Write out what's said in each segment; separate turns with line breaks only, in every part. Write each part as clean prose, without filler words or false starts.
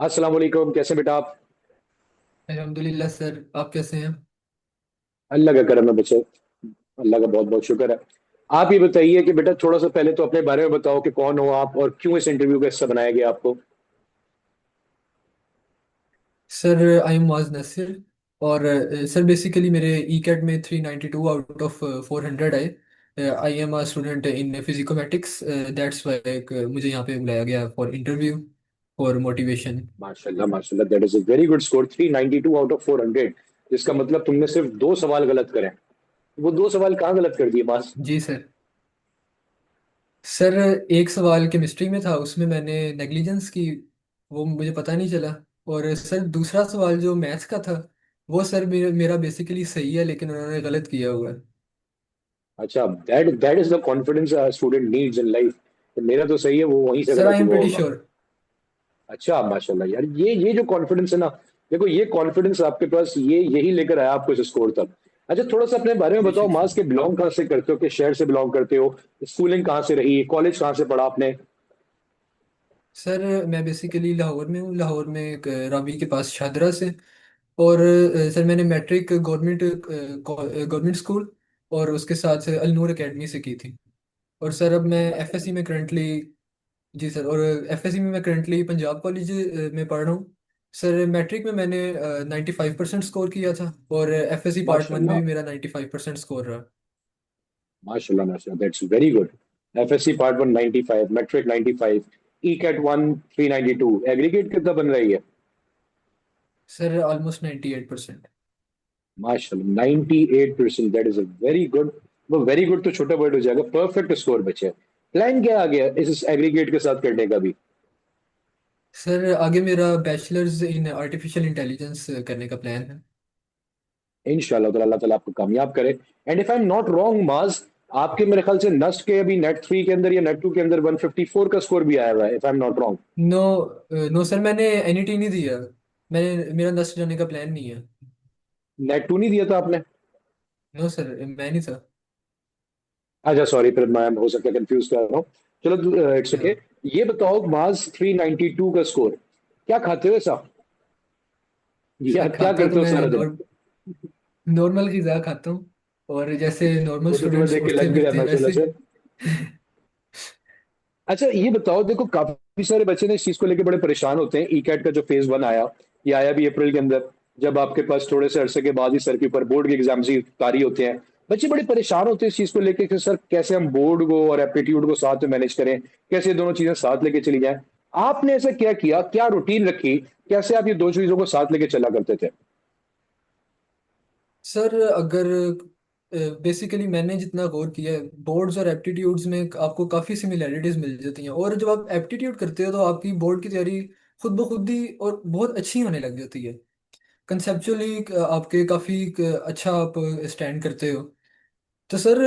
अस्सलाम वालेकुम, कैसे बेटा आप?
अल्हम्दुलिल्लाह सर, आप कैसे हैं?
अल्लाह का करम है बच्चे। अल्लाह का बहुत बहुत शुक्र है। आप ये बताइए कि बेटा थोड़ा सा पहले तो अपने बारे में बताओ कि कौन हो आप और क्यों इस इंटरव्यू का हिस्सा बनाया गया आपको।
Sir I am Muaz Nasir. और सर बेसिकली मेरे ई कैट में 392 आउट ऑफ 400 आए। I am a student in Physicomatics. That's why मुझे यहाँ पे बुलाया गया फॉर इंटरव्यू फॉर मोटिवेशन।
माशाल्लाह माशाल्लाह, that is a very good score, 392 out of 400। जिसका मतलब तुमने सिर्फ दो सवाल गलत करे। वो दो सवाल कहाँ गलत कर दिए बस?
जी सर। सर एक सवाल केमिस्ट्री में था, उसमें मैंने नेग्लिजेंस की, वो मुझे पता नहीं चला। और सर दूसरा सवाल जो मैथ्स का था, वो सर मेरा बेसिकली सही है, लेकिन उन्होंने गलत किया हुआ है।
अच्छा, that that is the confidence student needs in life. तो मेरा तो सही है, वो वहीं से
सर
गलत
आई एम
हुआ
प्रिटी
होगा।
श्योर।
अच्छा माशाल्लाह यार, ये जो कॉन्फिडेंस है ना, देखो ये कॉन्फिडेंस आपके पास ये यही लेकर आया आपको इस स्कोर तक। अच्छा, थोड़ा सा अपने बारे में बताओ,
बेशक
मास
सर।
के बिलोंग कहाँ से करते हो, किस शहर से बिलोंग करते हो? स्कूलिंग कहाँ से रही, कॉलेज कहाँ से पढ़ा आपने?
सर मैं बेसिकली लाहौर में हूँ, लाहौर में एक रावी के पास शादरा से। और सर मैंने मैट्रिक गवर्नमेंट स्कूल और उसके साथ अल नूर एकेडमी से की थी। और सर अब मैं एफएससी में करंटली, जी सर, और एफएससी में मैं करंटली पंजाब कॉलेज में पढ़ रहा हूँ। सर मैट्रिक में मैंने 95% स्कोर किया था, और एफएससी पार्ट वन में
माशाल्लाह
भी मेरा 95% स्कोर रहा।
माशाल्लाह माशाल्लाह, that's very good. FSc part one 95, matric 95, E CAT one 392, aggregate कितना बन रही है?
Sir almost 98%।
माशाल्लाह 98%, that is a very good. वो वेरी गुड तो छोटा वर्ड हो जाएगा, परफेक्ट स्कोर बचे। प्लान क्या आ गया इस एग्रीगेट के साथ करने का भी?
सर आगे मेरा बैचलर्स इन आर्टिफिशियल इंटेलिजेंस करने का प्लान है।
इंशाल्लाह ताला, अल्लाह ताला आपको कामयाब करे। And if I am not wrong माज, आपके मेरे ख्याल से नस्ट के अभी नेट थ्री के अंदर या नेट टू के अंदर 154 का स्कोर भी आया हुआ है, if I am not wrong.
No, no sir, मैंने एनईटी नहीं दिया। मैंने, मेरा दस जाने का प्लान नहीं है।
नेट टू नहीं दिया था आपने?
नो सर, मैं नहीं था।
अच्छा सॉरी, फिर मैं हो सकता है कंफ्यूज कर रहा हूँ। चलो इट्स ओके।
हाँ।
ये बताओ माज 392 का स्कोर, क्या खाते हो ऐसा, या
सर
क्या
खाता तो
करते हो
मैं
सारा दिन?
नॉर्मल गज़ा खाता हूँ, और जैसे नॉर्मल
वो तो तुम्हें
स्टूडेंट्स
देख के
उठते
लग भी रहा है
बैठते हैं
माशाल्लाह
वैसे।
से। अच्छा ये बताओ, देखो काफी सारे बच्चे ने इस चीज को लेकर बड़े परेशान होते हैं। ई कैट का जो फेज वन आया, ये आया भी अप्रैल के अंदर, जब आपके पास थोड़े से अरसे के बाद ही सर के ऊपर बोर्ड के एग्जाम्स ही तारी होते हैं। बच्चे बड़े परेशान होते हैं इस चीज को लेकर कि सर कैसे हम बोर्ड को और एप्टीट्यूड को साथ में मैनेज करें, कैसे ये दोनों चीजें साथ लेके चली जाएं। आपने ऐसा क्या किया, क्या रूटीन रखी, कैसे आप ये दो चीजों को साथ लेके चला करते थे?
सर अगर बेसिकली मैंने जितना गौर किया है, बोर्ड्स और एप्टीट्यूड्स में आपको काफ़ी सिमिलैरिटीज मिल जाती हैं। और जब आप एप्टीट्यूड करते हो तो आपकी बोर्ड की तैयारी खुद ब खुद ही और बहुत अच्छी होने लग जाती है। कंसेप्चुअली आपके काफ़ी अच्छा आप स्टैंड करते हो। तो सर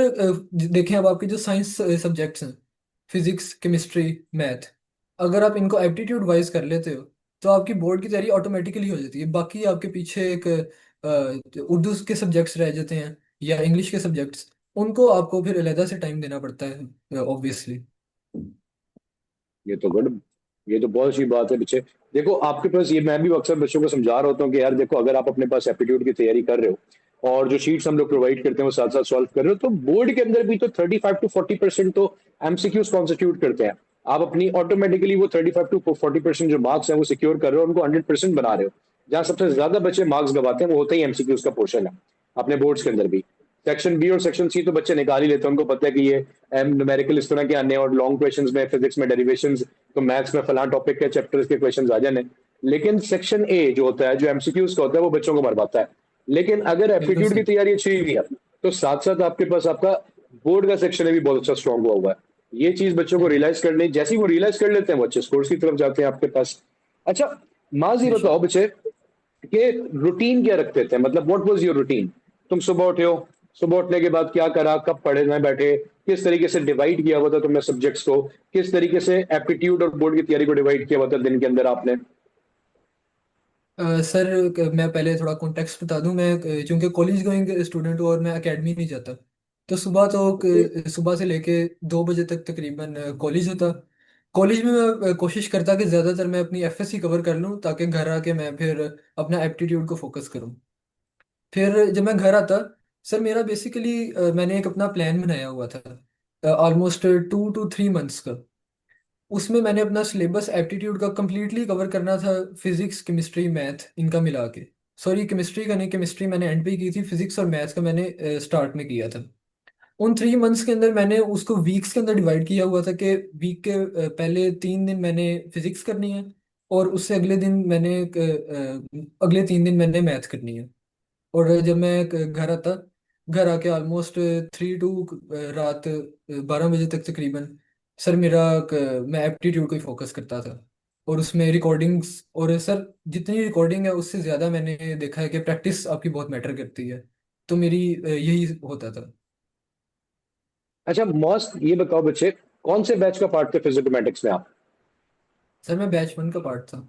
देखें, अब आपके जो साइंस सब्जेक्ट्स हैं, फिजिक्स, केमिस्ट्री, मैथ, अगर आप इनको एप्टीट्यूड वाइज कर लेते हो तो आपकी बोर्ड की तैयारी ऑटोमेटिकली हो जाती है। बाकी आपके पीछे एक उर्दू के सब्जेक्ट्स रह जाते हैं या इंग्लिश के सब्जेक्ट्स, उनको आपको फिर अलहदा से टाइम देना पड़ता है ऑब्वियसली।
ये तो गुड, ये तो बहुत अच्छी बात है बच्चे। देखो आपके पास ये, मैं भी अक्सर बच्चों को समझा रहा होता हूँ कि यार देखो, अगर आप अपने पास एप्टीट्यूड की तैयारी कर रहे हो और जो शीट्स हम लोग प्रोवाइड करते हैं वो साथ साथ सॉल्व कर रहे हो, तो बोर्ड के अंदर भी तो 35 to 40% तो एमसीक्यूज कॉन्स्टिट्यूट करते हैं। आप अपनी ऑटोमेटिकली वो 35 to 40% जो मार्क्स हैं वो सिक्योर कर रहे हो, उनको 100% बना रहे हो। जहाँ सबसे ज्यादा बच्चे मार्क्स गवाते हैं वो होता ही एमसीक्यूज का पोर्शन है, अपने बोर्ड्स के अंदर भी। सेक्शन बी और सेक्शन सी तो बच्चे निकाल ही लेते हैं, उनको पता है कि ये न्यूमेरिकल इस तरह के आने, और लॉन्ग क्वेश्चंस में फिजिक्स में डेरिवेशंस, तो मैथ्स में फलां टॉपिक के चैप्टर्स के क्वेश्चंस आ जाने। लेकिन सेक्शन ए जो होता है, जो एमसीक्यूज का होता है, वो बच्चों को बर्बाता है। लेकिन अगर
बिल्कुल
एप्टीट्यूड की
सर।
तैयारी अच्छी हुई है, तो साथ साथ आपके पास आपका बोर्ड का सेक्शन भी बहुत अच्छा स्ट्रांग हुआ हुआ है। ये चीज बच्चों को रियलाइज करनी, जैसे ही वो रियलाइज कर लेते हैं वो अच्छे स्कोर्स की तरफ जाते हैं आपके पास। अच्छा, माजी
बेशक।
बताओ बच्चे कि रूटीन क्या रखते थे, मतलब व्हाट वाज योर रूटीन? तुम सुबह उठे हो, सुबह उठने के बाद क्या करा, कब पढ़ने बैठे, किस तरीके से डिवाइड किया हुआ था तुमने सब्जेक्ट्स को, किस तरीके से एप्टीट्यूड और बोर्ड की तैयारी को डिवाइड किया हुआ था दिन के अंदर आपने?
सर मैं पहले थोड़ा कॉन्टेक्स्ट बता दूं। मैं चूंकि कॉलेज गोइंग स्टूडेंट हूँ और मैं एकेडमी नहीं जाता, तो सुबह तो
ओके।
सुबह से लेके 2 बजे तक तकरीबन कॉलेज होता। कॉलेज में मैं कोशिश करता कि ज़्यादातर मैं अपनी एफएससी कवर कर लूँ ताकि घर आके मैं फिर अपना एप्टीट्यूड को फोकस करूँ। फिर जब मैं घर आता, सर मेरा बेसिकली मैंने एक अपना प्लान बनाया हुआ था ऑलमोस्ट 2 to 3 मंथ्स का। उसमें मैंने अपना सिलेबस एप्टीट्यूड का कंप्लीटली कवर करना था, फिजिक्स केमिस्ट्री मैथ इनका मिला के। सॉरी, केमिस्ट्री का नहीं, केमिस्ट्री मैंने एंड पे ही की थी, फिजिक्स और मैथ्स का मैंने स्टार्ट में किया था। उन 3 मंथ्स के अंदर मैंने उसको वीक्स के अंदर डिवाइड किया हुआ था कि वीक के पहले 3 दिन मैंने फिजिक्स करनी है, और उससे अगले दिन मैंने अगले 3 दिन मैंने मैथ करनी है। और जब मैं घर आता, घर आके ऑलमोस्ट 3 to रात 12 बजे तक तकरीबन, सर मैं एप्टीट्यूड को ही फोकस करता था। और उसमें रिकॉर्डिंग्स, और सर जितनी रिकॉर्डिंग है उससे ज़्यादा मैंने देखा है कि प्रैक्टिस आपकी बहुत मैटर करती है। तो मेरी यही होता था।
अच्छा मौस्त ये बताओ बच्चे, कौन से बैच का पार्ट थे फिजिकोमेटिक्स में आप?
सर मैं बैच 1 का पार्ट था।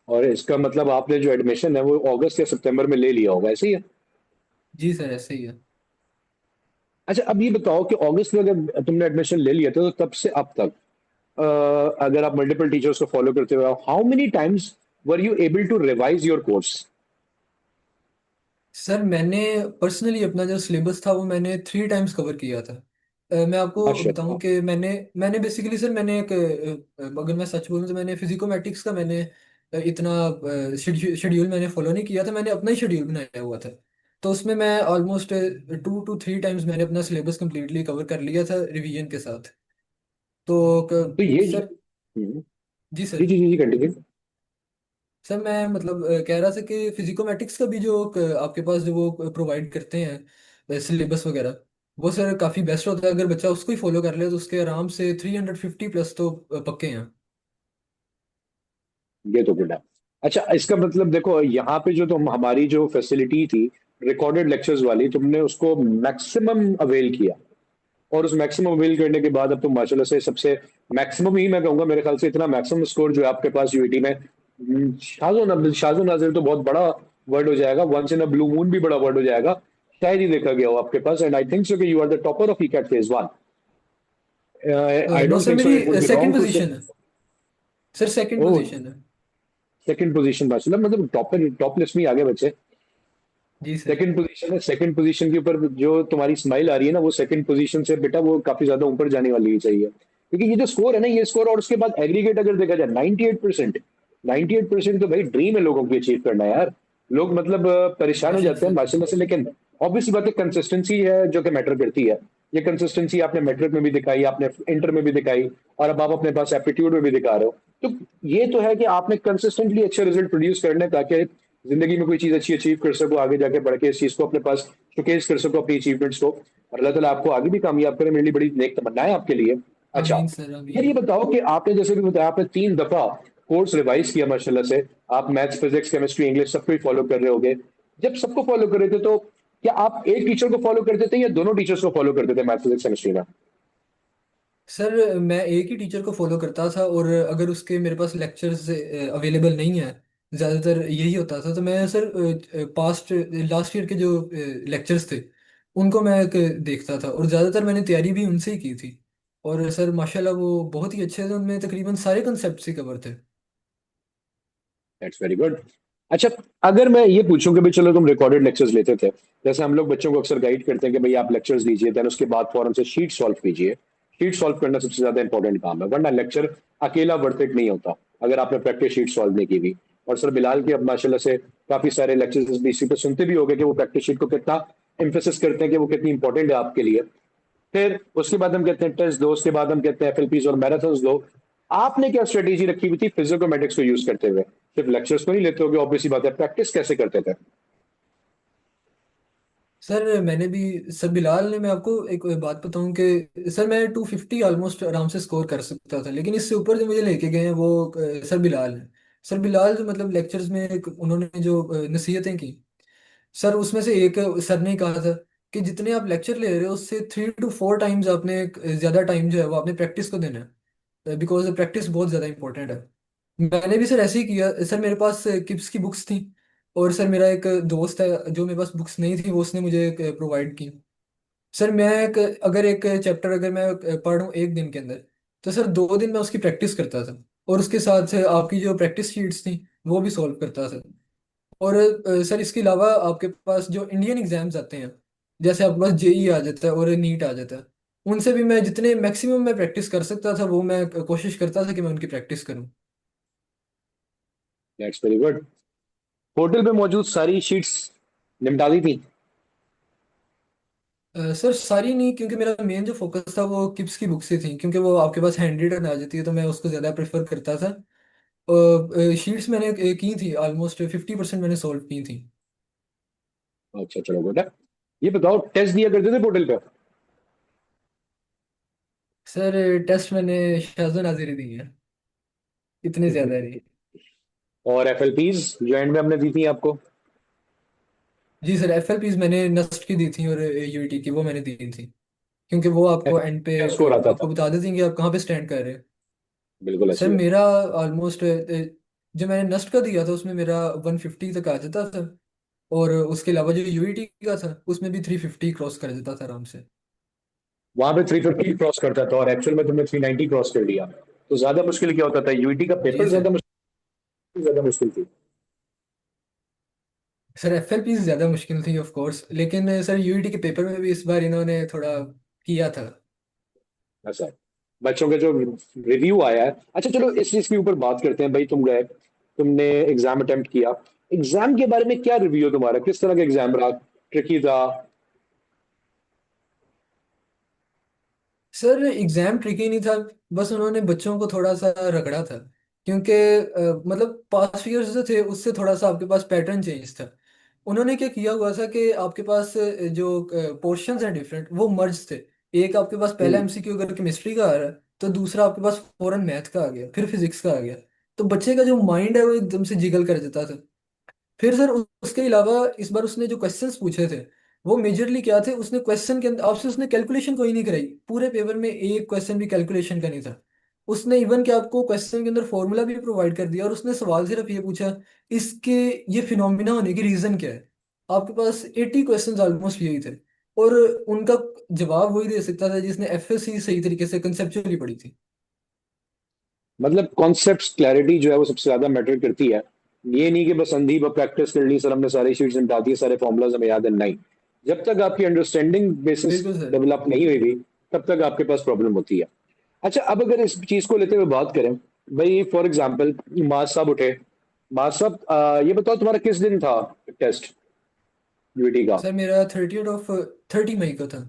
और इसका मतलब आपने जो एडमिशन है वो अगस्त या सितंबर में ले लिया होगा, ऐसे ही है?
जी सर, ऐसे ही है।
अच्छा अब ये बताओ कि अगस्त में अगर तुमने एडमिशन ले लिया था तो तब से अब तक अगर आप मल्टीपल टीचर्स को फॉलो करते हो, how many times were you able to revise your course?
Sir मैंने पर्सनली अपना जो सिलेबस था वो मैंने 3 टाइम्स कवर किया था। मैं आपको बताऊं
माशाल्लाह।
कि मैंने बेसिकली सर मैंने अगर मैं सच बोलूं तो मैंने फिजिकोमेटिक्स का मैंने इतना शेड्यूल मैंने फॉलो नहीं किया था, मैंने अपना ही शेड्यूल बनाया हुआ था। तो उसमें मैं ऑलमोस्ट 2 to 3 टाइम्स मैंने अपना सिलेबस कंप्लीटली कवर कर लिया था रिवीजन के साथ। तो
तो ये
सर।
हम्म,
जी
जी
सर।
जी जी जी कंटिन्यू।
सर मैं मतलब कह रहा था कि फिजिकोमेटिक्स का भी जो आपके पास जो वो प्रोवाइड करते हैं सिलेबस वगैरह, वो सर काफ़ी बेस्ट होता है। अगर बच्चा उसको ही फॉलो कर ले तो उसके आराम से 350 प्लस तो पक्के हैं।
ये तो गुड है। अच्छा इसका मतलब देखो यहाँ पे जो तुम हमारी जो फैसिलिटी थी रिकॉर्डेड लेक्चर्स वाली, तुमने उसको मैक्सिमम अवेल किया। और उस मैक्सिमम अवेल करने के बाद अब तुम माशाल्लाह से सबसे मैक्सिमम ही मैं कहूंगा, मेरे ख्याल से इतना मैक्सिमम स्कोर जो है आपके पास यूईटी में, शाजो नाजिर तो बहुत बड़ा वर्ड हो जाएगा, once in a blue moon भी बड़ा वर्ड हो जाएगा, शायद ही देखा गया हो आपके पास। एंड आई थिंक सो कि you are the topper of ECAT phase 1। I
no
don't
sir,
think so
मेरी
it would be
second
wrong to say.
Position है। सर सेकंड
ओ,
पोजीशन है।
सेकंड पोजीशन माशाल्लाह, मतलब top list में ही आगे बचे।
जी सर।
सेकंड पोजीशन है, सेकंड पोजीशन के ऊपर जो तुम्हारी स्माइल आ रही है ना, वो सेकंड पोजीशन से बेटा वो काफी ज्यादा ऊपर जाने वाली ही चाहिए, क्योंकि ये जो स्कोर है ना, ये स्कोर और उसके बाद एग्रीगेट अगर देखा जाए 98%, 98% तो भाई ड्रीम है लोगों की अचीव करना यार। लोग मतलब परेशान हो
माशाल्लाह
जाते हैं
सर।
माशाल्लाह से, लेकिन ऑब्वियसली बात है कंसिस्टेंसी है जो कि मैटर करती है। ये कंसिस्टेंसी आपने मैट्रिक में भी दिखाई, आपने इंटर में भी दिखाई, और अब आप अपने पास एप्टीट्यूड में भी दिखा रहे हो। तो ये तो है कि आपने कंसिस्टेंटली अच्छे रिजल्ट प्रोड्यूस करने, ताकि जिंदगी में कोई चीज अच्छी अचीव कर सको, आगे जाके बढ़ के इस चीज को अपने पास शोकेस कर सको अपनी अचीवमेंट्स को, और अल्लाह ताला आपको आगे भी कामयाब करे, मेरी बड़ी नेक तमन्ना है आपके लिए। अच्छा
आमीन सर,
यार ये
आमीन।
बताओ कि आपने जैसे भी बताया आपने 3 दफा कोर्स रिवाइज किया माशाल्लाह से, आप मैथ्स फिजिक्स केमिस्ट्री इंग्लिश सबको ही फॉलो कर रहे होगे। जब सबको फॉलो कर रहे थे तो क्या आप एक टीचर को फॉलो करते थे या दोनों टीचर्स को फॉलो करते थे मैथ्स फिजिक्स केमिस्ट्री में?
सर मैं एक ही टीचर को फॉलो करता था, और अगर उसके मेरे पास लेक्चर्स अवेलेबल नहीं है, ज़्यादातर यही होता था, तो मैं सर पास्ट लास्ट ईयर के जो लेक्चर्स थे उनको मैं देखता था, और ज़्यादातर मैंने तैयारी भी उनसे ही की थी। और सर माशाल्लाह वो बहुत ही अच्छे थे, उनमें तकरीबन सारे कंसेप्ट ही कवर थे।
That's very good. अच्छा अगर मैं ये पूछूं कि भाई चलो तुम रिकॉर्डेड लेक्चर्स लेते थे, जैसे हम लोग बच्चों को अक्सर गाइड करते हैं कि भाई आप लेक्चर्स लीजिए, देन उसके बाद फौरन से शीट सॉल्व कीजिए। शीट सॉल्व करना सबसे ज्यादा इंपॉर्टेंट काम है, वरना लेक्चर अकेला वर्थ इट नहीं होता अगर आपने प्रैक्टिस शीट सॉल्व नहीं की हुई। और सर बिलाल के अब माशाल्लाह से काफी सारे लेक्चर्स भी इसी पे सुनते भी होंगे कि वो प्रैक्टिस शीट को कितना एम्फेसिस करते हैं कि वो कितनी इंपॉर्टेंट है आपके लिए। फिर उसके बाद हम कहते हैं टेस्ट दो, उसके बाद हम कहते हैं एफएलपीज और मैराथन दो। आपने क्या स्ट्रेटेजी रखी हुई थी फिजिकोमेटिक्स को यूज करते हुए? सिर्फ लेक्चर्स को नहीं लेते होगे ऑब्वियसली बात है, प्रैक्टिस कैसे करते थे?
सर मैंने भी, सर बिलाल ने, मैं आपको एक बात बताऊं कि सर मैं 250 ऑलमोस्ट आराम से स्कोर कर सकता था, लेकिन इससे ऊपर जो मुझे लेके गए हैं वो सर बिलाल हैं। सर बिलाल जो मतलब लेक्चर्स में उन्होंने जो नसीहतें की, सर उसमें से एक सर ने कहा था कि जितने आप लेक्चर ले रहे हो उससे 3 to 4 टाइम्स आपने ज़्यादा टाइम जो है वो आपने प्रैक्टिस को देना है, बिकॉज प्रैक्टिस बहुत ज़्यादा इंपॉर्टेंट है। मैंने भी सर ऐसे ही किया। सर मेरे पास किप्स की बुक्स थी, और सर मेरा एक दोस्त है जो मेरे पास बुक्स नहीं थी वो उसने मुझे प्रोवाइड की। सर मैं अगर एक चैप्टर अगर मैं पढ़ रहा हूँ एक दिन के अंदर, तो सर 2 दिन मैं उसकी प्रैक्टिस करता था, और उसके साथ से आपकी जो प्रैक्टिस शीट्स थी वो भी सॉल्व करता था। और सर इसके अलावा आपके पास जो इंडियन एग्जाम्स आते हैं, जैसे आपके पास जेई आ जाता है और नीट आ जाता है, उनसे भी मैं जितने मैक्सिमम मैं प्रैक्टिस कर सकता था वो मैं कोशिश करता था कि मैं उनकी प्रैक्टिस करूं।
That's very good. पोर्टल पे मौजूद सारी शीट्स निपटा दी थी?
सर सारी नहीं, क्योंकि मेरा मेन जो फोकस था वो किप्स की बुक से थी, क्योंकि वो आपके पास हैंड रिटन आ जाती है तो मैं उसको ज़्यादा प्रेफर करता था। शीट्स मैंने की थी, ऑलमोस्ट 50% मैंने सॉल्व की थी।
अच्छा चलो बेटा, ये बताओ टेस्ट दिया करते थे पोर्टल पे?
सर टेस्ट मैंने शाहजहां नाजिरी दी है, इतने ज़्यादा नहीं।
और एफएलपीज जो एंड में हमने दी थी आपको?
जी सर, एफएलपीज मैंने नस्ट की दी थी और यूईटी की वो मैंने दी थी, क्योंकि वो आपको एंड पे
क्या स्कोर आता
आपको
था?
बता देती हैं कि आप कहाँ पे स्टैंड कर रहे हैं।
बिल्कुल
सर
अच्छी बात।
मेरा ऑलमोस्ट जो मैंने नस्ट का दिया था उसमें मेरा 150 तक आ जाता था, और उसके अलावा जो यूईटी का था उसमें भी 350 क्रॉस कर देता था आराम से।
वहां पे 350 क्रॉस करता था और एक्चुअल में तुमने 390 क्रॉस कर लिया। तो ज्यादा मुश्किल क्या होता था, यूईटी का
जी
पेपर
सर।
ज्यादा मुश्किल थी?
सर एफएलपी ज़्यादा मुश्किल थी ऑफ कोर्स, लेकिन सर यूईटी के पेपर में भी इस बार इन्होंने थोड़ा किया था।
ऐसा है। बच्चों के जो रिव्यू आया है, अच्छा चलो इस चीज के ऊपर बात करते हैं। भाई तुम गए, तुमने एग्जाम अटेम्प्ट किया, एग्जाम के बारे में क्या रिव्यू है तुम्हारा? किस तरह का एग्जाम रहा? ट्रिकी था?
सर एग्जाम ट्रिकी नहीं था, बस उन्होंने बच्चों को थोड़ा सा रगड़ा था, क्योंकि मतलब पास्ट ईयर्स जो थे उससे थोड़ा सा आपके पास पैटर्न चेंज था। उन्होंने क्या किया हुआ था कि आपके पास जो पोर्शंस हैं डिफरेंट वो मर्ज थे। एक आपके पास पहला
हम्म।
एमसीक्यू अगर केमिस्ट्री का आ रहा है तो दूसरा आपके पास फौरन मैथ का आ गया, फिर फिजिक्स का आ गया। तो बच्चे का जो माइंड है वो एकदम से जिगल कर देता था। फिर सर उसके अलावा इस बार उसने जो क्वेश्चंस पूछे थे वो मेजरली क्या थे, उसने क्वेश्चन के अंदर आपसे उसने कैलकुलेशन कोई नहीं कराई, पूरे पेपर में एक क्वेश्चन भी कैलकुलेशन का नहीं था। उसने इवन कि आपको क्वेश्चन के अंदर फॉर्मूला भी प्रोवाइड कर दिया, और उसने सवाल सिर्फ ये पूछा इसके ये फिनोमिना होने की रीजन क्या है। आपके पास 80 क्वेश्चंस ऑलमोस्ट यही थे, और उनका जवाब वही दे सकता था जिसने एफएससी सही तरीके से कंसेप्चुअली पढ़ी थी।
मतलब कॉन्सेप्ट क्लैरिटी जो है वो सबसे ज्यादा मैटर करती है। ये नहीं कि बस अंधी पर प्रैक्टिस कर ली, सर हमने सारी शीट्स निपटा दी, सारे फॉर्मूलाज हमें याद है, नहीं। जब तक आपकी अंडरस्टैंडिंग बेसिस
बिल्कुल सर।
डेवलप नहीं हुई थी, तब तक आपके पास प्रॉब्लम होती है। अच्छा अब अगर इस चीज को लेते हुए बात करें, भाई फॉर एग्जाम्पल माज साहब उठे, माज साहब ये बताओ तुम्हारा किस दिन था टेस्ट, यूटी का?
सर मेरा 30 मई को था।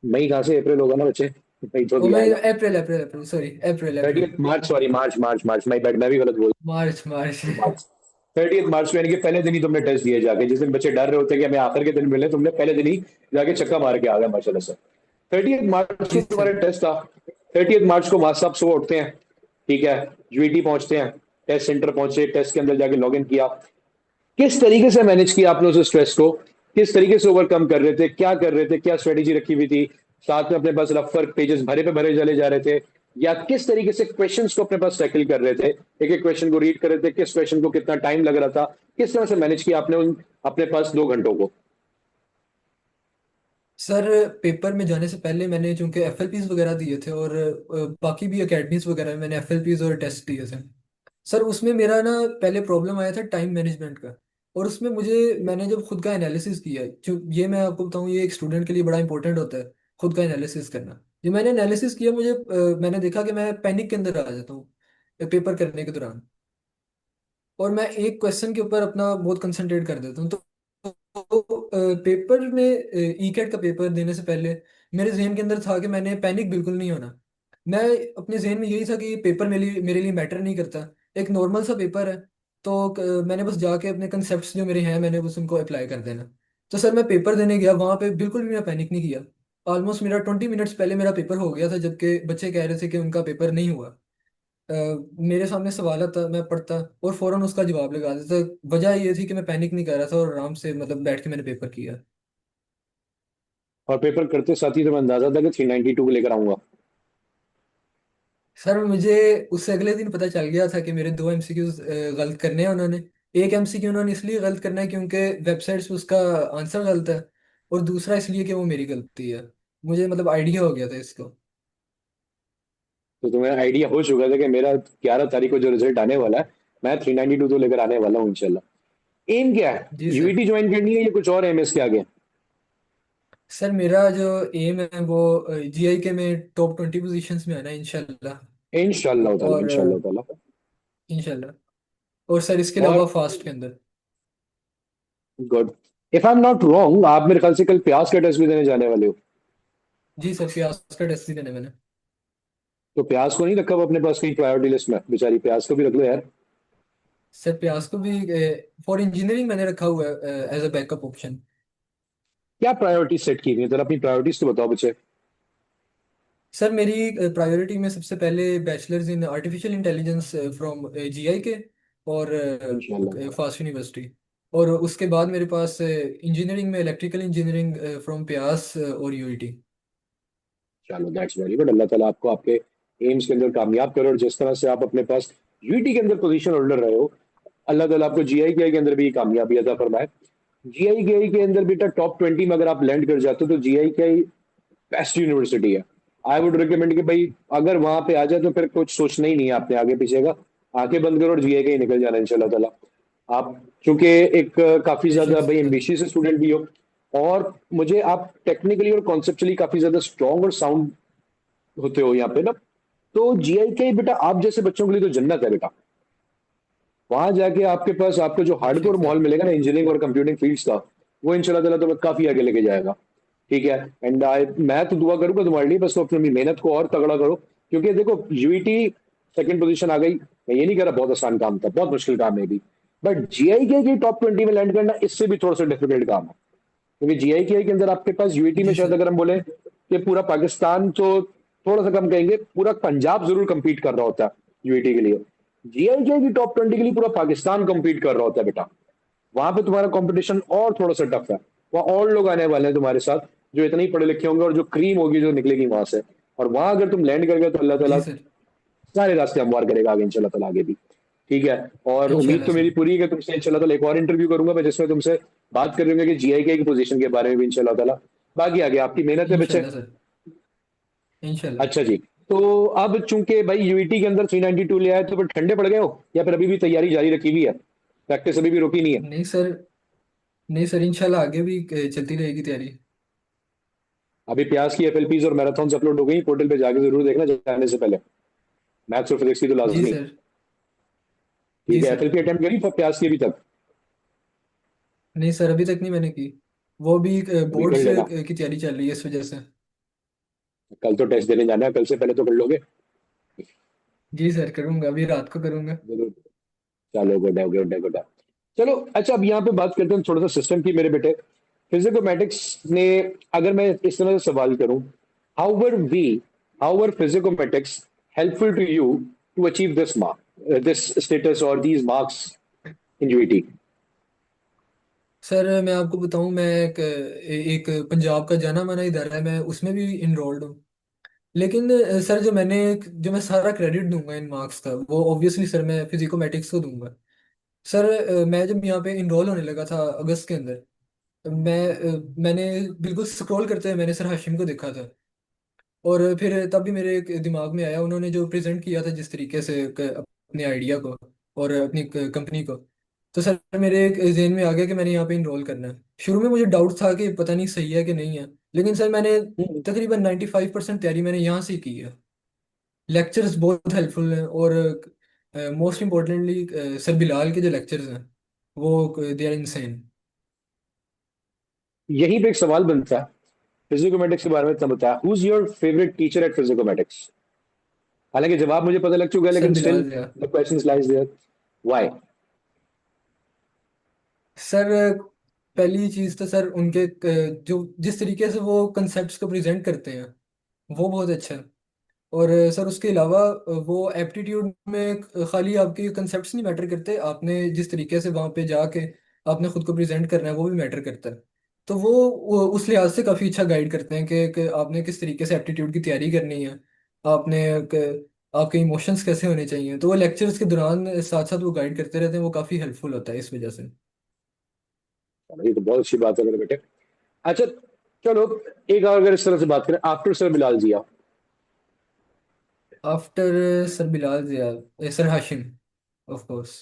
मई कहाँ से, अप्रैल होगा ना बच्चे, मई तो
ओ
दिया
मैं
है ना।
April April April sorry, April
30
April
March, sorry March March March, my bad, मैं भी गलत बोल।
मार्च मार्च।
मार्च, 30 मार्च को, यानी कि पहले दिन ही तुमने टेस्ट दिए जाके, जिस दिन बच्चे डर रहे होते हैं कि हमें आखिर के दिन मिले, तुमने पहले दिन ही जाके छक्का मार के आ गया माशाल्लाह से। 30 मार्च को
जी
तुम्हारा
सर।
टेस्ट था। 30 मार्च को वहां साहब सुबह उठते हैं, ठीक है, यूईटी पहुंचते हैं, टेस्ट सेंटर पहुंचे, टेस्ट के अंदर जाके लॉग इन किया। किस तरीके से मैनेज किया आपने उस स्ट्रेस को? किस तरीके से ओवरकम कर रहे थे, क्या कर रहे थे, क्या स्ट्रेटेजी रखी हुई थी? साथ में अपने पास रफर पेजेस भरे पे भरे चले जा रहे थे, या किस तरीके से क्वेश्चंस को अपने पास टैकल कर रहे थे? एक एक क्वेश्चन को रीड कर रहे थे, किस क्वेश्चन को कितना टाइम लग रहा था? किस तरह से मैनेज किया आपने उन अपने पास 2 घंटों को?
सर पेपर में जाने से पहले मैंने चूंकि एफएलपीज वगैरह दिए थे, और बाकी भी एकेडमीज वगैरह में मैंने एफएलपीज और टेस्ट दिए थे। सर उसमें मेरा ना पहले प्रॉब्लम आया था टाइम मैनेजमेंट का। और उसमें मैंने जब खुद का एनालिसिस किया, जो ये मैं आपको बताऊं ये एक स्टूडेंट के लिए बड़ा इंपॉर्टेंट होता है, खुद का एनालिसिस करना। जब मैंने एनालिसिस किया मैंने देखा कि मैं पैनिक के अंदर आ जाता हूँ पेपर करने के दौरान, और मैं एक क्वेश्चन के ऊपर अपना बहुत कंसंट्रेट कर देता हूँ। पेपर में ईकेट का पेपर देने से पहले मेरे जहन के अंदर था कि मैंने पैनिक बिल्कुल नहीं होना। मैं अपने जहन में यही था कि पेपर मेरे लिए मैटर नहीं करता, एक नॉर्मल सा पेपर है। तो मैंने बस जाके अपने कंसेप्ट जो मेरे हैं मैंने बस उनको अप्लाई कर देना। तो सर मैं पेपर देने गया वहाँ पे, बिल्कुल भी मैं पैनिक नहीं किया। ऑलमोस्ट मेरा 20 मिनट्स पहले मेरा पेपर हो गया था, जबकि बच्चे कह रहे थे कि उनका पेपर नहीं हुआ। अ, मेरे सामने सवाल आता मैं पढ़ता और फौरन उसका जवाब लगा देता। वजह ये थी कि मैं पैनिक नहीं कर रहा था और आराम से मतलब बैठ के मैंने पेपर किया।
और पेपर करते साथ ही तुम्हें अंदाजा था कि 392 को लेकर आऊंगा?
सर मुझे उससे अगले दिन पता चल गया था कि मेरे 2 एमसीक्यूज गलत करने हैं उन्होंने। एक एमसीक्यू उन्होंने इसलिए गलत करना है क्योंकि वेबसाइट से उसका आंसर गलत है, और दूसरा इसलिए कि वो मेरी गलती है। मुझे मतलब आइडिया हो गया था इसको।
तो तुम्हें आइडिया हो चुका था कि मेरा 11 तारीख को जो रिजल्ट आने वाला है, मैं 392 तो लेकर आने वाला हूँ इंशाल्लाह। एम क्या है?
जी सर।
यूईटी ज्वाइन करनी है या कुछ और एम इसके आगे?
सर मेरा जो एम है वो जीआई के में टॉप 20 पोजीशंस में आना है इंशाल्लाह।
इंशाल्लाह ताला,
और
इंशाल्लाह ताला।
इंशाल्लाह। और सर इसके
और
अलावा फास्ट के अंदर।
Good. If I am not wrong, आप मेरे ख्याल से कल प्यास का टेस्ट भी देने जाने वाले हो।
जी सर, प्यास का टेस्ट भी देने मैंने।
तो प्यास को नहीं रखा हुआ अपने पास कहीं प्रायोरिटी लिस्ट में? बेचारी प्यास को भी रख लो यार।
सर प्यास को भी फॉर इंजीनियरिंग मैंने रखा हुआ है एज अ बैकअप ऑप्शन।
क्या प्रायोरिटी सेट की हुई है? तो अपनी प्रायोरिटीज तो बताओ बच्चे।
सर मेरी प्रायोरिटी में सबसे पहले bachelors in artificial intelligence from GI के और
इंशाल्लाह।
Fast university. और उसके बाद मेरे पास इंजीनियरिंग में इलेक्ट्रिकल इंजीनियरिंग फ्रॉम प्यास और यूईटी।
चलो दैट्स वेरी गुड। अल्लाह ताला आपको आपके एम्स के अंदर कामयाब करे, और जिस तरह से आप अपने पास यूटी के अंदर पोजीशन होल्डर रहे हो, अल्लाह ताला आपको जीआई के अंदर भी कामयाबी अता फरमाए। जीआई के अंदर बेटा टॉप 20 में अगर आप लैंड कर जाते हो तो जीआई का बेस्ट यूनिवर्सिटी है। आई वुड रिकमेंड कि भाई अगर वहां पे आ जाए तो फिर कुछ सोचना ही नहीं है आपने आगे पीछे का। आंखें बंद करो और जीआई का ही निकल जाना इंशाल्लाह ताला। आप चूंकि एक काफी
बेशक
ज्यादा भाई
सर।
एम्बिशियस स्टूडेंट भी हो, और मुझे आप टेक्निकली और कॉन्सेप्चुअली काफी ज्यादा स्ट्रांग और साउंड होते हो यहाँ पे ना। तो जीआई का ही बेटा आप जैसे बच्चों के लिए तो जन्नत है बेटा। वहां जाके आपके पास आपको जो
बेशक
हार्डकोर
सर।
माहौल मिलेगा ना इंजीनियरिंग और कंप्यूटिंग फील्ड्स का, वो इंशाल्लाह ताला तुम्हें काफी आगे लेके जाएगा। ठीक है। एंड आई मैं तो दुआ करूंगा तुम्हारे लिए, बस तो अपनी मेहनत को और तगड़ा करो। क्योंकि देखो यूईटी सेकंड पोजीशन आ गई, मैं ये नहीं कह रहा बहुत आसान काम था, बहुत मुश्किल काम है भी। बट जीआई के टॉप 20 में लैंड करना इससे भी थोड़ा सा डिफिकल्ट काम है। क्योंकि जीआई के अंदर आपके पास यूईटी में
जी
शायद
सर।
अगर हम बोले कि पूरा पाकिस्तान तो थोड़ा सा कम कहेंगे, पूरा पंजाब जरूर compete कर रहा होता है यूईटी के लिए। जीआई की टॉप 20 के लिए पूरा पाकिस्तान compete कर रहा होता है बेटा। वहां पे तुम्हारा कंपटीशन और थोड़ा सा टफ है। वहां और लोग आने वाले हैं तुम्हारे साथ जो इतने ही पढ़े लिखे होंगे, और जो क्रीम होगी जो निकलेगी वहां से। और वहां अगर तुम लैंड कर गए तो अल्लाह ताला
जी सर।
सारे रास्ते हमवार करेगा आगे इंशाल्लाह ताला आगे भी। ठीक है। और उम्मीद
इंशाल्लाह
तो
सर।
मेरी पूरी है कि तुमसे इंशाल्लाह ताला एक और इंटरव्यू करूंगा मैं, जिसमें तुमसे बात करेंगे कि जीआई के पोजीशन के बारे में भी इंशाल्लाह ताला। बाकी आगे आपकी मेहनत है बच्चे।
इंशाल्लाह सर। इंशाल्लाह।
अच्छा जी। तो अब चूंकि भाई यूईटी के अंदर 392 ले आए, तो फिर ठंडे पड़ गए हो या फिर अभी भी तैयारी जारी रखी हुई है? प्रैक्टिस अभी भी रुकी नहीं है?
नहीं सर। नहीं सर, इंशाल्लाह आगे भी चलती रहेगी तैयारी।
अभी प्यास की एफएलपीज और मैराथन अपलोड हो गई, पोर्टल पे जाके जरूर देखना जाने से पहले। मैथ्स और फिजिक्स की तो
जी
लाजमी।
सर। जी
ठीक है।
सर।
एफएलपी अटेम्प्ट करी प्यास की अभी तक?
नहीं सर, अभी तक नहीं मैंने की। वो भी
अभी कर
बोर्ड्स
लेना।
की तैयारी चल रही है इस वजह से।
कल तो टेस्ट देने जाना है, कल से पहले तो कर लोगे?
जी सर, करूंगा, अभी रात को करूंगा।
जरूर। चलो गुड है, गुड है, गुड है। चलो अच्छा, अब यहाँ पे बात करते हैं थोड़ा सा सिस्टम की मेरे बेटे। फिजिकोमेटिक्स ने, अगर मैं इस तरह से सवाल करूं, how were we how were Physicomatics helpful to you to achieve this mark, this status और these marks in UET?
Sir मैं आपको बताऊं, मैं एक पंजाब का जाना माना इदारा है, मैं उसमें भी इनरोल्ड हूँ। लेकिन सर जो मैं सारा क्रेडिट दूंगा इन मार्क्स का, वो ऑब्वियसली सर मैं फिजिकोमेटिक्स को दूंगा। सर मैं जब यहाँ पे इनरोल होने लगा था अगस्त के अंदर, मैंने बिल्कुल स्क्रॉल करते हुए मैंने सर हाशिम को देखा था। और फिर तब भी मेरे एक दिमाग में आया, उन्होंने जो प्रेजेंट किया था जिस तरीके से अपने आइडिया को और अपनी कंपनी को। तो सर मेरे एक जहन में आ गया कि मैंने यहाँ पे इनरोल करना है। शुरू में मुझे डाउट था कि पता नहीं सही है कि नहीं है, लेकिन सर मैंने तकरीबन 95% तैयारी मैंने यहाँ से ही की है। लेक्चर्स बहुत हेल्पफुल हैं, और मोस्ट इम्पोर्टेंटली सर बिलाल के जो लेक्चर्स हैं वो दे आर इनसेन।
यहीं पे एक सवाल बनता है। फिजिकोमेटिक्स के बारे में इतना बताया, who is your favourite teacher at Physicomatics? हालांकि जवाब मुझे पता लग चुका है,
सर
लेकिन स्टिल
बिलाल भैया।
The question lies there. Why?
Sir पहली चीज तो सर उनके जो जिस तरीके से वो कंसेप्ट को प्रेजेंट करते हैं वो बहुत अच्छा है। और सर उसके अलावा वो एप्टीट्यूड में खाली आपके कंसेप्ट्स नहीं मैटर करते, आपने जिस तरीके से वहाँ पे जाके आपने खुद को प्रेजेंट करना है वो भी मैटर करता है। तो वो उस लिहाज से काफ़ी अच्छा गाइड करते हैं कि आपने किस तरीके से एप्टीट्यूड की तैयारी करनी है। आपने आपके इमोशंस कैसे होने चाहिए, तो वो लेक्चर्स के दौरान साथ साथ वो गाइड करते रहते हैं, वो काफ़ी हेल्पफुल होता है इस वजह से।
ये तो बहुत अच्छी बात है मेरे बेटे। अच्छा, चलो एक और अगर इस तरह से बात करें after sir Bilal Zia,
after sir Bilal Zia, sir Hashim, of course.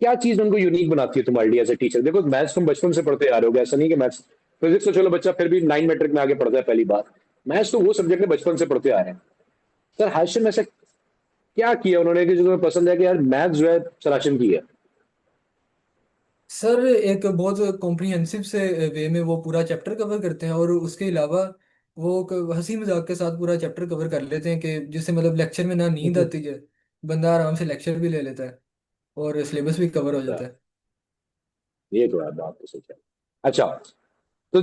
क्या चीज उनको यूनिक बनाती है तुम्हारे लिए एज ए टीचर? देखो मैथ्स तुम बचपन से पढ़ते आ रहे हो, ऐसा नहीं कि मैथ्स, फिजिक्स तो चलो बच्चा फिर भी 9 मैट्रिक में आगे पढ़ता है पहली बार। मैथ्स तो वो सब्जेक्ट है बचपन से पढ़ते आ रहे हैं। सर हाशिम ऐसा क्या किया उन्होंने कि जो तुम्हें पसंद है कि यार मैथ्स जो है सर हाशिम की है?
सर एक बहुत कॉम्प्रिहेंसिव से वे में वो पूरा चैप्टर कवर करते हैं, और उसके अलावा वो हंसी मजाक के साथ पूरा चैप्टर कवर कर लेते हैं कि जिससे मतलब लेक्चर में ना नींद आती है, बंदा आराम से लेक्चर भी ले लेता है और सिलेबस भी कवर हो
अच्छा,
जाता है।
ये तो है बात तो सच है। अच्छा, तो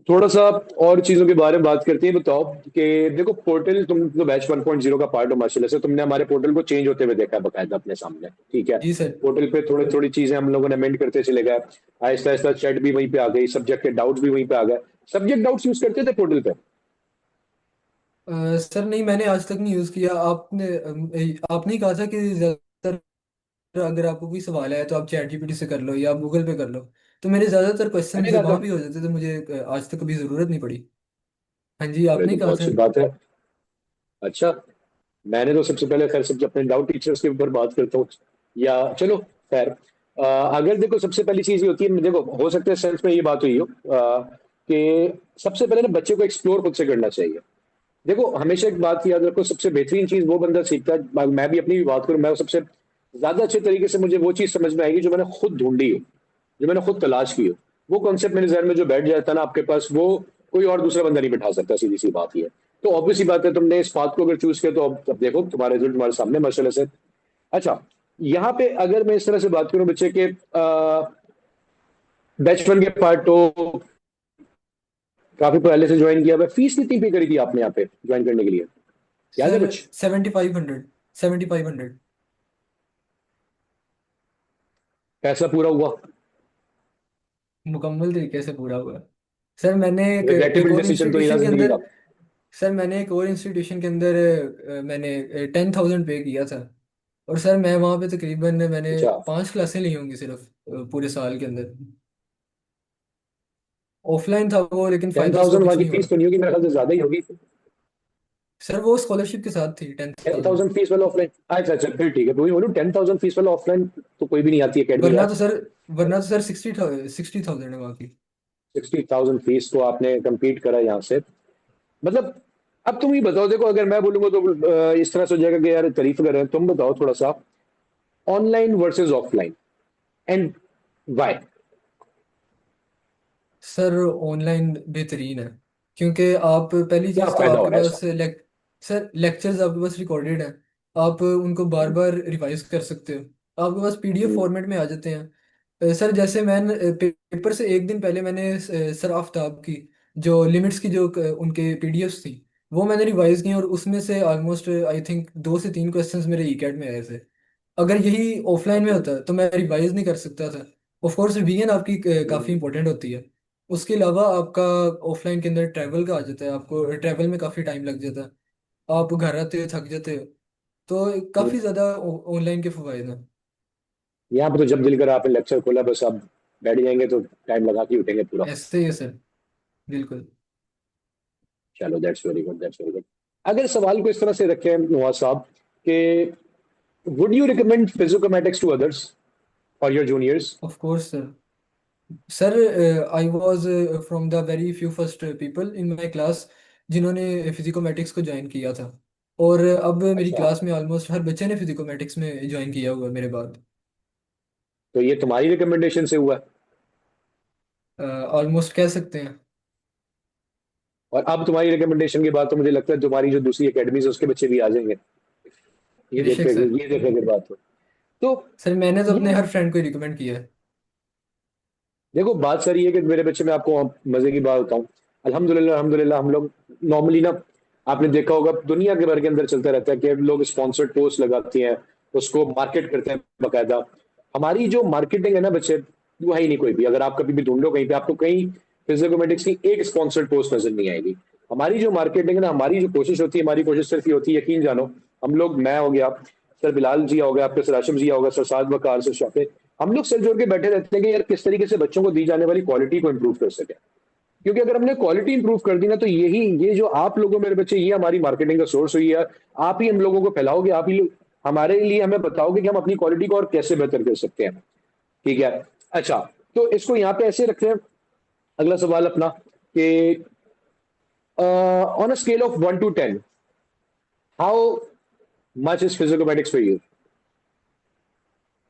थोड़ा सा और चीजों के बारे में बात करते हैं। बताओ कि देखो पोर्टल, तुम तो बैच 1.0 का पार्ट हो माशाल्लाह से, तुमने हमारे पोर्टल को चेंज होते हुए देखा है बकायदा अपने सामने, ठीक है।
जी सर।
पोर्टल पे थोड़ी थोड़ी चीजें हम लोगों ने अमेंड करते चले गए। आहिस्ता आहिस्ता चैट भी वहीं पे आ गई, सब्जेक्ट के डाउट्स भी वहीं पे आ गए। सब्जेक्ट डाउट्स यूज करते थे पोर्टल पे?
सर नहीं, मैंने आज तक नहीं यूज़ किया। आपने ही कहा था कि ज़्यादातर अगर आपको कोई सवाल है तो आप चैट जीपीटी से कर लो या आप गूगल पे कर लो, तो मेरे ज़्यादातर क्वेश्चन
मैंने कहा
वहाँ
था।
भी हो जाते थे, मुझे आज तक कभी ज़रूरत नहीं पड़ी। हाँ जी,
अरे
आपने
तो
ही कहा
बहुत
था।
अच्छी बात है। अच्छा, मैंने तो सबसे पहले खैर सब अपने डाउट टीचर्स के ऊपर बात करता हूँ, या चलो खैर। अगर देखो सबसे पहली चीज ये होती है, देखो हो सकता है सेंस में ये बात हुई हो कि सबसे पहले ना बच्चे को एक्सप्लोर खुद से करना चाहिए। देखो हमेशा एक बात याद रखो, सबसे बेहतरीन चीज वो बंदा सीखता है, मैं भी अपनी भी बात करूं, मैं सबसे ज्यादा अच्छे तरीके से मुझे वो चीज समझ में आएगी जो मैंने खुद ढूंढी हो, जो मैंने खुद तलाश की हो। वो कॉन्सेप्ट मेरे जहन में जो बैठ जाता है ना आपके पास, वो कोई और दूसरा बंदा नहीं बैठा सकता, सीधी सी बात ही है। तो ऑब्वियस ही बात है, तुमने इस बात को अगर चूज किया तो अब देखो तुम्हारे रिजल्ट तुम्हारे सामने माशाल्लाह से। अच्छा, यहाँ पे अगर मैं इस तरह से बात करूं बच्चे के बैच वन के पार्ट तो काफी पहले से ज्वाइन किया हुआ है। फीस कितनी पे करी थी आपने यहाँ पे ज्वाइन करने के लिए, याद है
सर
कुछ?
7500, 7500
पैसा पूरा हुआ?
मुकम्मल तरीके से पूरा हुआ। सर मैंने एक
रिग्रेटेबल
और
डिसीजन तो नहीं था
इंस्टीट्यूशन के
जिंदगी
अंदर
का?
सर मैंने एक और इंस्टीट्यूशन के अंदर मैंने 10,000 पे किया था। और सर मैं वहाँ पे तकरीबन मैंने
अच्छा,
5 क्लासें ली होंगी सिर्फ पूरे साल के अंदर। ऑफलाइन था वो, लेकिन
टेन
फ़ायदा उसका
थाउजेंड वहाँ
कुछ
की
नहीं हुआ।
फीस तो नहीं होगी, मेरे ख्याल से ज्यादा ही होगी।
सर वो स्कॉलरशिप के साथ थी, टेंथ
10,000
थाउजेंड
फीस वाला ऑफलाइन? अच्छा अच्छा, फिर ठीक है, वही बोलूँ 10,000 फीस वाला ऑफलाइन तो कोई भी नहीं आती अकेडमी
वरना
यार।
तो सर वरना तो सर 60,000 है वहाँ की।
60,000 फीस तो आपने compete करा यहाँ से, मतलब। अब तुम ही बताओ, देखो अगर मैं बोलूंगा तो इस तरह से हो जाएगा कि यार तारीफ कर रहे हैं। तुम बताओ थोड़ा सा, online versus offline, and why?
Sir online बेहतरीन है, क्योंकि आप पहली
क्या
चीज़ तो
फायदा हो
आपके
रहा है
पास
इसका?
सर लेक्चर्स आपके पास रिकॉर्डेड हैं। आप उनको बार
हम्म,
बार रिवाइज कर सकते हो, आपके पास पीडीएफ
हम्म,
फॉर्मेट में आ जाते हैं। सर जैसे पेपर से एक दिन पहले मैंने सर आफ्ताब की जो लिमिट्स की जो उनके पीडीएफ्स थी, वो मैंने रिवाइज की, और उसमें से ऑलमोस्ट आई थिंक 2 से 3 क्वेश्चंस मेरे ई कैट में आए थे। अगर यही ऑफलाइन में
अच्छा,
होता तो मैं रिवाइज नहीं कर सकता था। ऑफ कोर्स रिवीजन आपकी काफ़ी
हम्म,
इंपॉर्टेंट होती है। उसके अलावा आपका ऑफलाइन के अंदर ट्रैवल का आ जाता है, आपको ट्रैवल में काफ़ी टाइम लग जाता है, आप घर आते हो थक जाते हो। तो
हम्म।
काफ़ी ज़्यादा ऑनलाइन के फायदे हैं।
यहाँ पे तो जब दिल करा आपने लेक्चर खोला, बस आप बैठ जाएंगे तो टाइम लगा के ही उठेंगे पूरा।
ऐसे ही है सर, बिल्कुल।
चलो that's very good, that's very good. अगर सवाल को इस तरह से रखें नवाज साहब कि would you recommend Physicomatics to others और your juniors?
Of course sir. Sir I was from the very few first people in my class जिन्होंने फिजिकोमेटिक्स को ज्वाइन किया था, और अब मेरी
अच्छा,
क्लास में ऑलमोस्ट हर बच्चे ने फिजिकोमेटिक्स में ज्वाइन किया हुआ है मेरे बाद।
तो ये तुम्हारी रिकमेंडेशन से हुआ है?
ऑलमोस्ट कह सकते हैं।
और अब तुम्हारी रिकमेंडेशन के बाद तो मुझे लगता है तुम्हारी जो दूसरी एकेडमीज है उसके बच्चे भी आ जाएंगे, ये
बेशक
देखते
सर।
ये देखते अगर बात हो तो।
सर मैंने तो अपने
ये
हर फ्रेंड को रिकमेंड किया है।
देखो बात सारी है कि मेरे बच्चे, में आपको मजे की बात बताऊं, अल्हम्दुलिल्लाह अल्हम्दुलिल्लाह हम लोग नॉर्मली ना, आपने देखा होगा दुनिया के भर के अंदर चलता रहता है कि लोग स्पॉन्सर्ड पोस्ट लगाती हैं, उसको मार्केट करते हैं बकायदा। हमारी जो मार्केटिंग है ना बच्चे, वो है ही नहीं कोई भी। अगर आप कभी भी ढूंढो कहीं पे, आपको कहीं फिजिकोमेटिक्स की एक स्पॉन्सर्ड पोस्ट नजर नहीं आएगी। हमारी जो मार्केटिंग है ना, हमारी जो कोशिश होती है, हमारी कोशिश सिर्फ ये होती है, यकीन जानो, हम लोग, मैं हो गया, सर बिलाल जी हो गया, आपके सर आशिम जी हो गया, सर साद वकार, सर शाफे, हम लोग सिर जोड़ के बैठे रहते हैं कि यार किस तरीके से बच्चों को दी जाने वाली क्वालिटी को इंप्रूव कर सके। क्योंकि अगर हमने क्वालिटी इंप्रूव कर दी ना, तो यही ये जो आप लोगों मेरे बच्चे, ये हमारी मार्केटिंग का सोर्स हुई है। आप ही हम लोगों को फैलाओगे, आप ही हमारे लिए हमें बताओगे कि हम अपनी क्वालिटी को और कैसे बेहतर कर सकते हैं। ठीक है। अच्छा, तो इसको यहाँ पे ऐसे रखते हैं। अगला सवाल अपना कि on a scale of 1 to 10, how much is Physicomatics for you?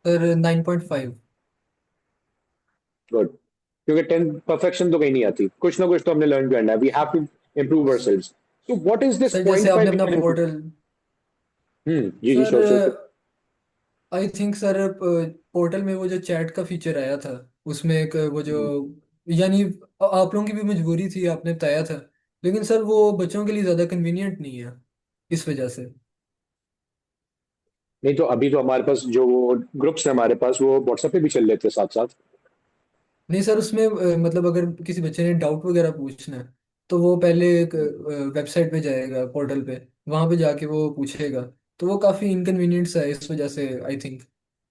Sir 9.5।
Good. क्योंकि 10 परफेक्शन तो कहीं नहीं आती, कुछ ना कुछ तो हमने लर्न करना है, we have to improve ourselves. So what is this
sir जैसे
पॉइंट
आपने
फाइव वी
अपना
कैन इम्प्रूव?
पोर्टल,
जी जी,
sir
sure sure.
I think sir portal में वो जो चैट का फीचर आया था, उसमें एक वो जो, यानी आप लोगों की भी मजबूरी थी, आपने बताया था, लेकिन सर वो बच्चों के लिए ज़्यादा कन्वीनियंट नहीं है इस वजह से।
नहीं तो अभी तो हमारे पास जो वो ग्रुप्स है हमारे पास, वो व्हाट्सएप पे भी चल लेते हैं साथ साथ।
नहीं सर, उसमें मतलब अगर किसी बच्चे ने डाउट वगैरह पूछना है तो वो पहले एक वेबसाइट पे जाएगा, पोर्टल पे, वहां पे जाके वो पूछेगा। तो वो काफ़ी इनकन्वीनियंस है इस वजह से, आई थिंक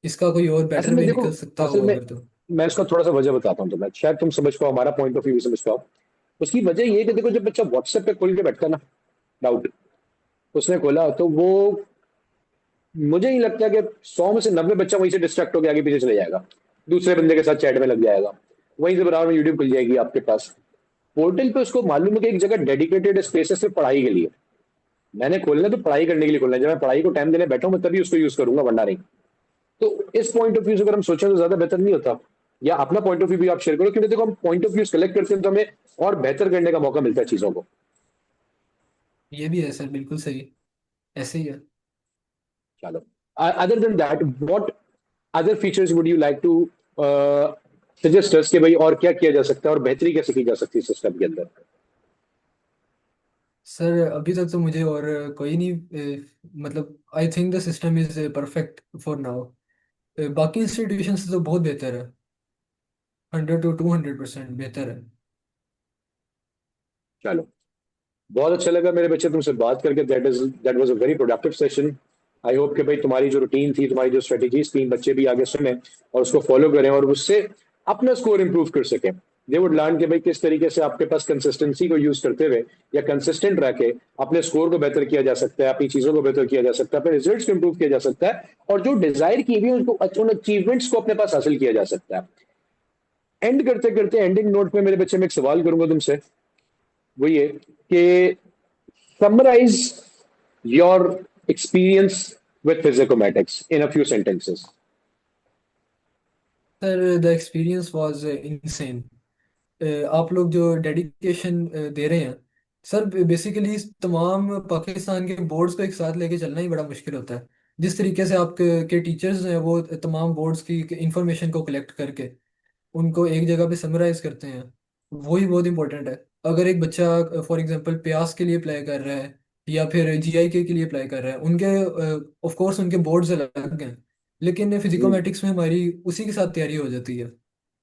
इसका कोई और
असल
बेटर
में
वे
देखो,
निकल सकता
असल
हो
में
अगर तो।
मैं इसका थोड़ा सा वजह बताता हूँ, तो मैं शायद तुम समझ पाओ, हमारा पॉइंट ऑफ व्यू भी समझ पाओ। उसकी वजह ये है कि देखो, जब बच्चा व्हाट्सएप पे खोल के बैठता है ना, डाउट उसने खोला, तो वो, मुझे नहीं लगता कि 100 में से 90 बच्चा वहीं से डिस्ट्रैक्ट होकर आगे पीछे चले जाएगा, दूसरे बंदे के साथ चैट में लग जाएगा, वहीं से बराबर में यूट्यूब खुल जाएगी आपके पास। पोर्टल पे उसको मालूम है कि एक जगह डेडिकेटेड स्पेस है सिर्फ पढ़ाई के लिए, मैंने खोलना है तो पढ़ाई करने के लिए खोलना है, जब मैं पढ़ाई को टाइम देने बैठा हूं मैं तभी उसको यूज करूंगा, वरना नहीं। तो इस पॉइंट ऑफ व्यू से अगर हम सोचें तो ज्यादा बेहतर नहीं होता? या अपना पॉइंट ऑफ व्यू भी आप शेयर करो, क्योंकि देखो हम पॉइंट ऑफ व्यू कलेक्ट करते हैं तो हमें और बेहतर करने का मौका मिलता है चीजों को।
ये भी है सर, बिल्कुल सही, ऐसे ही है।
चलो, other than that, what other features would you like to suggest us, कि भाई और क्या किया जा सकता है और बेहतरी कैसे की जा सकती है सिस्टम के अंदर?
सर अभी तक तो मुझे और कोई नहीं, मतलब I think the system is perfect for now. बाकी इंस्टीट्यूशन से तो बहुत बेहतर है, 100 to 200% बेहतर है।
चलो, बहुत अच्छा लगा मेरे बच्चे तुमसे बात करके, that was a very productive session. I hope कि भाई तुम्हारी जो रूटीन थी, तुम्हारी जो स्ट्रेटेजीज थी, बच्चे भी आगे सुने और उसको फॉलो करें और उससे अपना स्कोर इंप्रूव कर सकें। दे वुड लर्न कि भाई किस तरीके से आपके पास कंसिस्टेंसी को यूज करते हुए या कंसिस्टेंट रह के अपने स्कोर को बेहतर किया जा सकता है, अपनी चीजों को बेहतर किया जा सकता है, अपने रिजल्ट्स को इंप्रूव किया जा सकता है, और जो डिजायर की हुई है उनको, उन अचीवमेंट्स को अपने पास हासिल किया जा सकता है। एंड करते करते एंडिंग नोट पे मेरे बच्चे, मैं एक सवाल करूंगा तुमसे, वो ये कि summarize your experience with physicomatics in a few sentences.
Sir the experience was insane. आप लोग जो डेडिकेशन दे रहे हैं सर, बेसिकली तमाम पाकिस्तान के बोर्ड्स को एक साथ लेके चलना ही बड़ा मुश्किल होता है। जिस तरीके से आपके टीचर्स हैं वो तमाम बोर्ड्स की इंफॉर्मेशन को कलेक्ट करके उनको एक जगह पे समराइज करते हैं, वही बहुत इंपॉर्टेंट है। अगर एक बच्चा फॉर एग्जांपल प्यास के लिए अप्लाई कर रहा है या फिर जीआईके के लिए अप्लाई कर रहा है, उनके ऑफ कोर्स उनके बोर्ड्स अलग हैं, लेकिन
हम्म,
फिजिकोमेट्रिक्स में हमारी उसी के साथ तैयारी हो जाती है।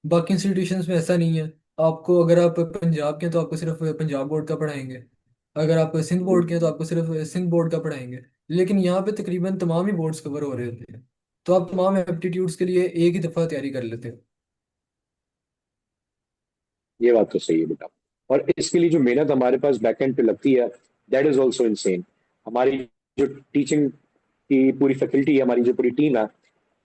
बाकी इंस्टीट्यूशंस में ऐसा नहीं है। आपको अगर आप पंजाब के हैं तो आपको सिर्फ पंजाब बोर्ड का पढ़ाएंगे, अगर आप सिंध बोर्ड के हैं तो आपको सिर्फ सिंध बोर्ड का पढ़ाएंगे। लेकिन यहाँ पे तकरीबन तमाम ही बोर्ड्स कवर हो रहे होते हैं, तो आप तमाम एप्टीट्यूड्स के लिए एक ही दफ़ा तैयारी कर लेते हो।
ये बात तो सही है बेटा। और इसके लिए जो मेहनत हमारे पास बैकएंड पे लगती है, दैट इज ऑल्सो इनसेन। हमारी जो टीचिंग की पूरी फैकल्टी है, हमारी जो पूरी टीम है,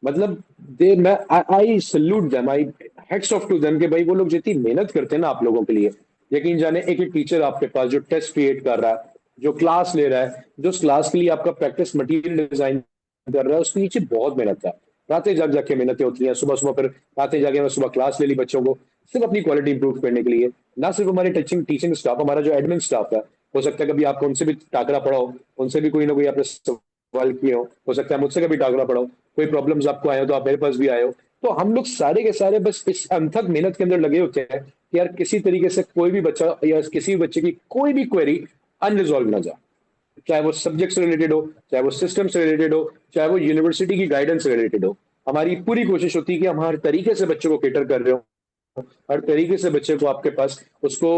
मतलब दे मैं I salute them, I heads off to them, कि भाई वो लोग जितनी मेहनत करते हैं ना आप लोगों के लिए, यकीन जाने एक एक टीचर आपके पास जो टेस्ट क्रिएट कर रहा है, जो क्लास ले रहा है, जो उस क्लास के लिए आपका प्रैक्टिस मटेरियल डिजाइन कर रहा है, उसके नीचे बहुत मेहनत है। रातें जाग जाके मेहनतें होती हैं, सुबह सुबह फिर रातें जाके मैं सुबह क्लास ले ली बच्चों को, सिर्फ अपनी क्वालिटी इंप्रूव करने के लिए। ना सिर्फ हमारे टीचिंग टीचिंग स्टाफ, हमारा जो एडमिन स्टाफ है, हो सकता है कभी आपको उनसे भी टाकरा पड़ा हो, उनसे भी कोई ना कोई आपने सवाल किए हो सकता है मुझसे कभी टाकरा पड़ा हो, कोई प्रॉब्लम्स आपको आए हो तो आप मेरे पास भी आए हो। तो हम लोग सारे के सारे बस इस अनथक मेहनत के अंदर लगे होते हैं कि यार किसी तरीके से कोई भी बच्चा या किसी भी बच्चे की कोई भी क्वेरी अनरिजॉल्व ना जाए, चाहे वो सब्जेक्ट से रिलेटेड हो, चाहे वो सिस्टम से रिलेटेड हो, चाहे वो यूनिवर्सिटी की गाइडेंस से रिलेटेड हो। हमारी पूरी कोशिश होती है कि हम हर तरीके से बच्चे को केटर कर रहे हो, हर तरीके से बच्चे को आपके पास उसको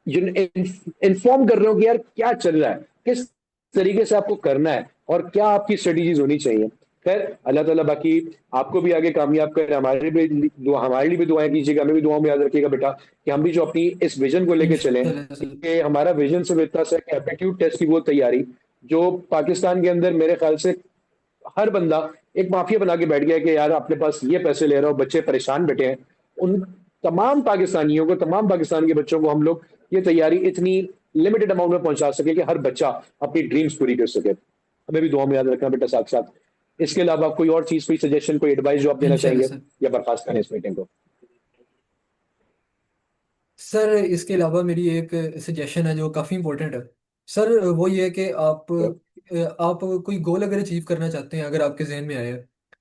इन्फॉर्म कर रहे हो कि यार क्या चल रहा है, किस तरीके से आपको करना है और क्या आपकी स्ट्रेटेजीज होनी चाहिए। खैर अल्लाह ताला बाकी आपको भी आगे कामयाब करे, हमारे लिए भी दुआएं कीजिएगा, हमें भी दुआओं में याद रखिएगा बेटा, कि हम भी जो अपनी इस विजन को लेके चलें,
इंशाल्लाह सर।
कि हमारा विजन सिर्फ इतना सा है कि एप्टीट्यूड टेस्ट की वो तैयारी जो पाकिस्तान के अंदर मेरे ख्याल से हर बंदा एक माफिया बना के बैठ गया है कि यार अपने पास ये पैसे ले रहा हो, बच्चे परेशान बैठे हैं, उन तमाम पाकिस्तानियों को, तमाम पाकिस्तान के बच्चों को हम लोग ये तैयारी इतनी लिमिटेड अमाउंट में पहुंचा सके कि हर बच्चा अपनी ड्रीम्स पूरी कर सके। हमें भी दुआ में याद रखना बेटा साथ साथ। इसके अलावा कोई और चीज, कोई सजेशन, कोई एडवाइस जो आप देना
इंशाल्लाह
चाहेंगे,
सर।
या बर्खास्त करें इस मीटिंग को?
सर इसके अलावा मेरी एक सजेशन है जो काफ़ी इंपॉर्टेंट है। सर वो ये है कि आप कोई गोल अगर अचीव करना चाहते हैं, अगर आपके जहन में आए,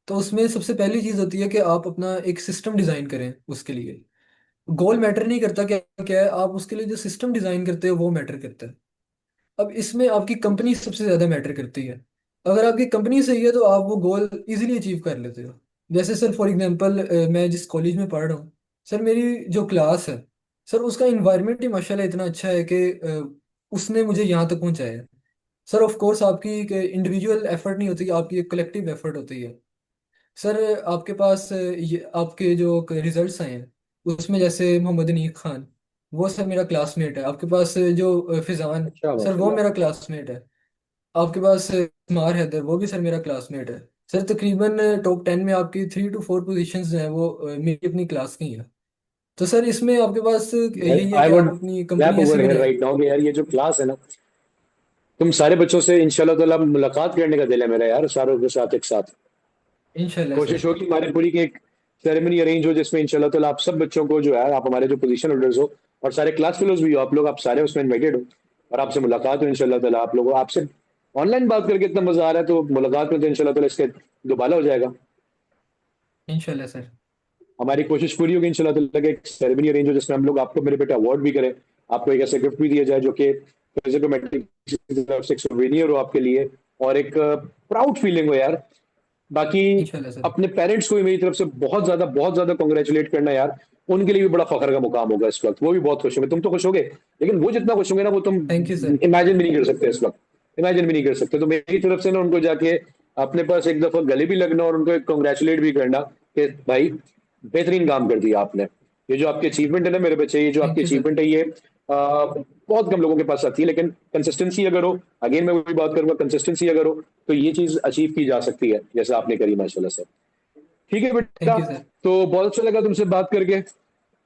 तो उसमें सबसे पहली चीज़ होती है कि आप अपना एक सिस्टम डिज़ाइन करें उसके लिए। गोल मैटर नहीं करता क्या क्या है, आप उसके लिए जो सिस्टम डिज़ाइन करते हो वो मैटर करता है। अब इसमें आपकी कंपनी सबसे ज़्यादा मैटर करती है। अगर आपकी कंपनी सही है तो आप वो गोल इजीली अचीव कर लेते हो। जैसे सर फॉर एग्जांपल मैं जिस कॉलेज में पढ़ रहा हूँ, सर मेरी जो क्लास है, सर उसका इन्वायरमेंट ही माशाल्लाह इतना अच्छा है कि उसने मुझे यहाँ तक पहुँचाया है। सर ऑफ कोर्स आपकी एक इंडिविजुअल एफर्ट नहीं होती, आपकी एक कलेक्टिव एफर्ट होती है। सर आपके पास ये आपके जो रिजल्ट्स आए हैं उसमें जैसे मोहम्मद अनीक खान, वो सर मेरा क्लासमेट है। आपके पास जो फिजान,
अच्छा
सर वो
माशाल्लाह।
मेरा क्लासमेट है। आपके पास मार हैदर, वो भी सर मेरा क्लासमेट है। सर तकरीबन टॉप 10 में आपकी 3 to 4 पोजीशंस जो हैं वो मेरी अपनी क्लास की हैं। तो सर इसमें आपके पास यही है
आई
कि
वुड
आप अपनी
क्लैप
कंपनी ऐसी
ओवर हियर
बनाएं।
राइट नाउ कि यार ये जो क्लास है ना, तुम सारे बच्चों से इंशाल्लाह ताला मुलाकात करने का दिल है मेरा यार, सारों के साथ एक साथ।
इंशाल्लाह
कोशिश
सर।
होगी हमारे पूरी की एक सेरेमनी अरेंज हो जिसमें इंशाल्लाह ताला आप सब बच्चों को जो है, आप हमारे जो पोजीशन होल्डर्स हो और सारे क्लास फेलोज भी हो, आप लोग, आप सारे उसमें इनवाइटेड हो, और आपसे मुलाकात हो इंशाल्लाह ताला। आप लोगों, आपसे ऑनलाइन बात करके इतना मजा आ रहा है, तो मुलाकात में तो इंशाल्लाह ताला इसके दोबारा हो जाएगा।
इंशाल्लाह सर।
हमारी कोशिश पूरी होगी इंशाल्लाह ताला कि एक सेरेमनी अरेंज हो जिसमें हम लोग आपको मेरे बेटा अवार्ड भी करें, आपको एक ऐसा गिफ्ट भी दिया जाए जो कि फिजिको मेट्रिक की तरफ से एक सोवेनियर हो आपके लिए, और एक प्राउड फीलिंग हो यार। बाकी
इंशाल्लाह सर।
अपने पेरेंट्स को भी मेरी तरफ से बहुत ज्यादा कॉन्ग्रेचुलेट करना यार, उनके लिए भी बड़ा फखर का मुकाम होगा इस वक्त, वो भी बहुत खुश होंगे। तुम तो खुश होगे, लेकिन वो जितना खुश होंगे ना, वो तुम
थैंक यू सर।
इमेजिन भी नहीं कर सकते इस वक्त, इमेजिन भी नहीं कर सकते। तो मेरी तरफ से ना उनको जाके अपने पास एक दफा गले भी लगना और उनको कॉन्ग्रेचुलेट भी करना कि भाई बेहतरीन काम कर दिया आपने। ये जो आपकी अचीवमेंट है ना मेरे बच्चे, ये जो आपकी
थैंक यू सर।
अचीवमेंट है, ये बहुत कम लोगों के पास आती है, लेकिन कंसिस्टेंसी अगर हो, अगेन मैं वही बात करूंगा, कंसिस्टेंसी अगर हो तो ये चीज अचीव की जा सकती है जैसे आपने करी माशाल्लाह से। ठीक है बेटा,
थैंक यू सर।
तो बहुत अच्छा लगा तुमसे बात करके।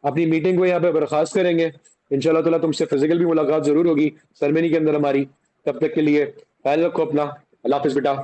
अपनी मीटिंग को यहाँ पे बर्खास्त करेंगे, इंशाल्लाह ताला तुमसे फिजिकल भी मुलाकात जरूर होगी सेरेमनी के अंदर हमारी। तब तक के लिए ख्याल रखो अपना। अल्लाह हाफिज बेटा।